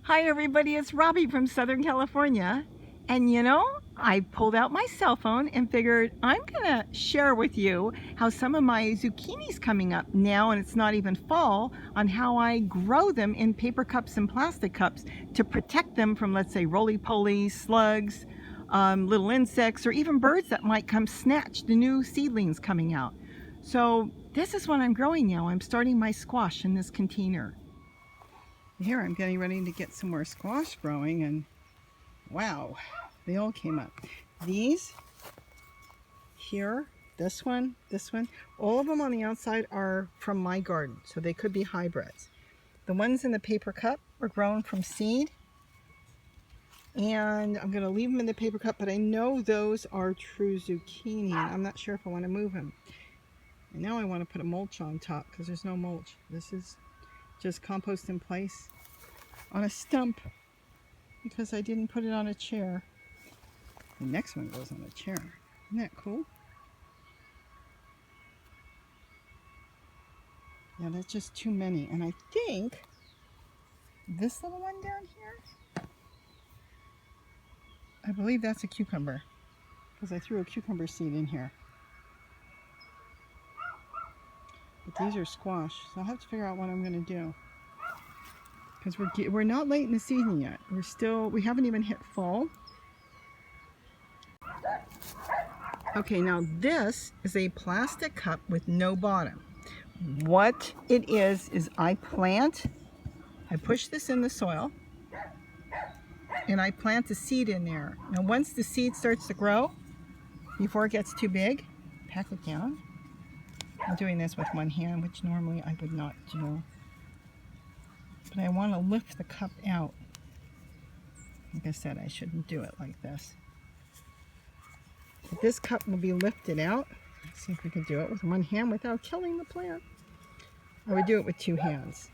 Hi everybody, it's Robbie from Southern California. And you know, I pulled out my cell phone and figured I'm gonna share with you how some of my zucchini's coming up now, and it's not even fall, on how I grow them in paper cups and plastic cups to protect them from, let's say, roly-poly, slugs, little insects, or even birds that might come snatch the new seedlings coming out. So this is what I'm growing now. I'm starting my squash in this container. Here I'm getting ready to get some more squash growing, and wow, they all came up. These here, this one, all of them on the outside are from my garden, so they could be hybrids. The ones in the paper cup were grown from seed, and I'm going to leave them in the paper cup, but I know those are true zucchini, and I'm not sure if I want to move them. And now I want to put a mulch on top because there's no mulch. This is just compost in place on a stump because I didn't put it on a chair. The next one goes on a chair. Isn't that cool? Yeah, that's just too many. And I think this little one down here, I believe that's a cucumber because I threw a cucumber seed in here. But these are squash, so I'll have to figure out what I'm going to do. Because we're not late in the season yet. We haven't even hit fall. Okay, now this is a plastic cup with no bottom. What it is I push this in the soil, and I plant the seed in there. Now once the seed starts to grow, before it gets too big, pack it down. I'm doing this with one hand, which normally I would not do. But I want to lift the cup out. Like I said, I shouldn't do it like this. But this cup will be lifted out. Let's see if we can do it with one hand without killing the plant. I would do it with two hands.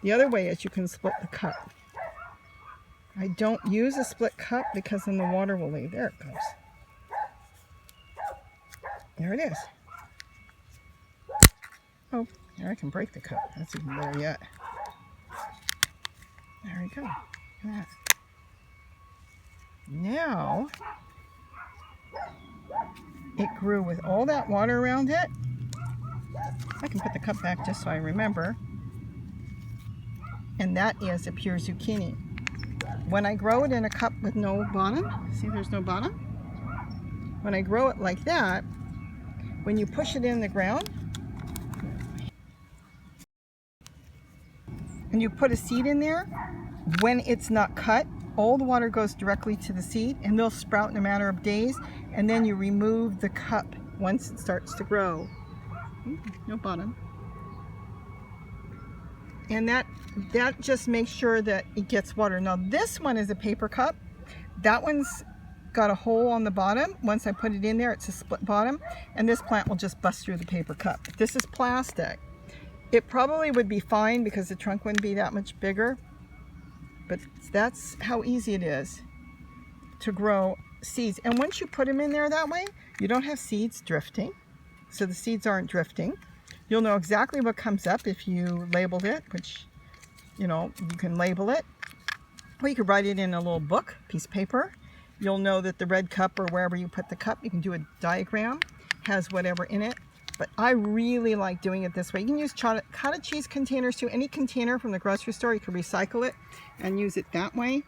The other way is you can split the cup. I don't use a split cup because then the water will leave. There it goes. There it is. Oh, there I can break the cup. That's even better yet. There we go. Look at that. Now, it grew with all that water around it. I can put the cup back just so I remember. And that is a pure zucchini. When I grow it in a cup with no bottom, see there's no bottom? When I grow it like that, when you push it in the ground, and you put a seed in there, when it's not cut, all the water goes directly to the seed, and they'll sprout in a matter of days, and then you remove the cup once it starts to grow. No bottom. And that just makes sure that it gets water. Now this one is a paper cup. That one's got a hole on the bottom. Once I put it in there, it's a split bottom, and this plant will just bust through the paper cup. This is plastic. It probably would be fine because the trunk wouldn't be that much bigger, but that's how easy it is to grow seeds. And once you put them in there that way, you don't have seeds drifting, so the seeds aren't drifting. You'll know exactly what comes up if you labeled it, which, you know, you can label it. Or you could write it in a little book, piece of paper. You'll know that the red cup or wherever you put the cup, you can do a diagram, has whatever in it. But I really like doing it this way. You can use cottage cheese containers too. Any container from the grocery store, you can recycle it and use it that way.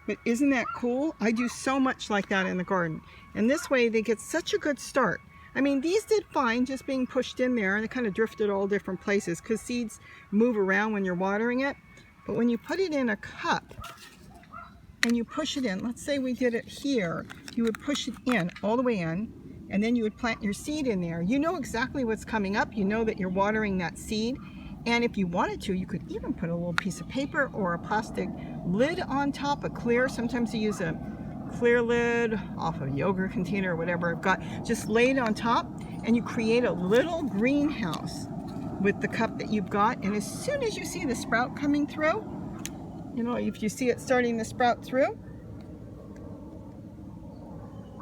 But isn't that cool? I do so much like that in the garden. And this way they get such a good start. I mean, these did fine just being pushed in there, and it kind of drifted all different places because seeds move around when you're watering it. But when you put it in a cup and you push it in, let's say we did it here, you would push it in, all the way in, and then you would plant your seed in there. You know exactly what's coming up. You know that you're watering that seed. And if you wanted to, you could even put a little piece of paper or a plastic lid on top, a clear. Sometimes you use a clear lid off a yogurt container or whatever I've got. Just lay it on top, and you create a little greenhouse with the cup that you've got. And as soon as you see the sprout coming through, you know, if you see it starting to sprout through,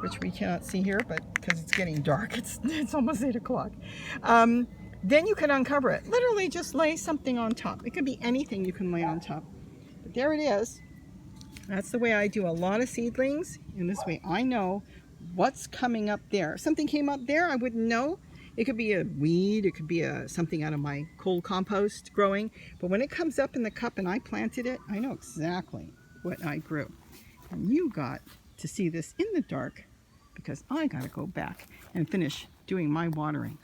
which we cannot see here, but because it's getting dark, it's almost 8 o'clock. Then you can uncover it. Literally just lay something on top. It could be anything you can lay on top. But there it is. That's the way I do a lot of seedlings. And this way I know what's coming up there. If something came up there, I wouldn't know. It could be a weed, it could be something out of my cold compost growing. But when it comes up in the cup and I planted it, I know exactly what I grew. And you got to see this in the dark because I got to go back and finish doing my watering.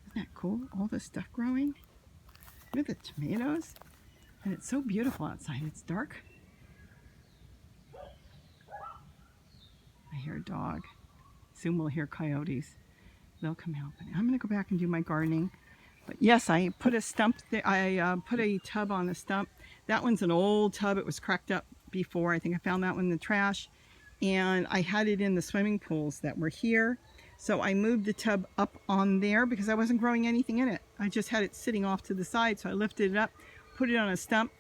Isn't that cool? All this stuff growing. Look at the tomatoes. And it's so beautiful outside. It's dark. I hear a dog. Soon we'll hear coyotes. They'll come out. But I'm going to go back and do my gardening. But yes, I put a stump there. I put a tub on a stump. That one's an old tub. It was cracked up before. I think I found that one in the trash. And I had it in the swimming pools that were here. So I moved the tub up on there because I wasn't growing anything in it. I just had it sitting off to the side. So I lifted it up, put it on a stump,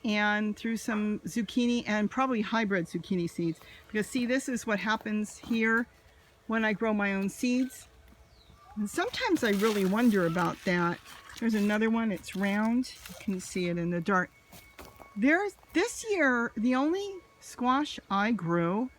and threw some zucchini and probably hybrid zucchini seeds. Because see, this is what happens here when I grow my own seeds. And sometimes I really wonder about that. There's another one, it's round. You can see it in the dark. This year, the only squash I grew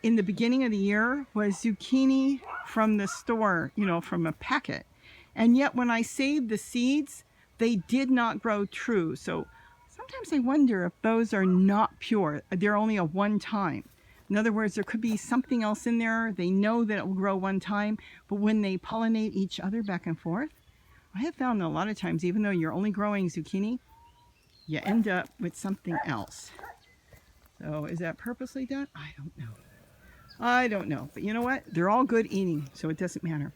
in the beginning of the year was zucchini from the store, you know, from a packet. And yet when I saved the seeds, they did not grow true. So sometimes I wonder if those are not pure. They're only a one time. In other words, there could be something else in there. They know that it will grow one time, but when they pollinate each other back and forth, I have found that a lot of times, even though you're only growing zucchini, you end up with something else. So is that purposely done? I don't know. I don't know. But you know what? They're all good eating, so it doesn't matter.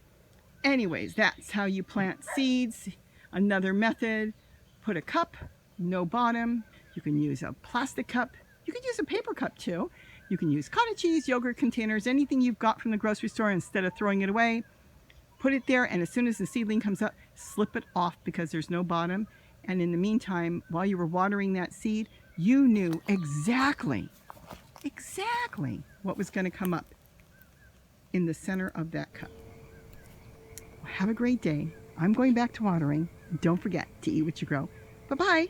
Anyways, that's how you plant seeds. Another method, put a cup, no bottom. You can use a plastic cup. You could use a paper cup too. You can use cottage cheese, yogurt containers, anything you've got from the grocery store. Instead of throwing it away, put it there, and as soon as the seedling comes up, slip it off because there's no bottom. And in the meantime, while you were watering that seed, you knew exactly what was going to come up in the center of that cup. Have a great day. I'm going back to watering. Don't forget to eat what you grow. Bye-bye.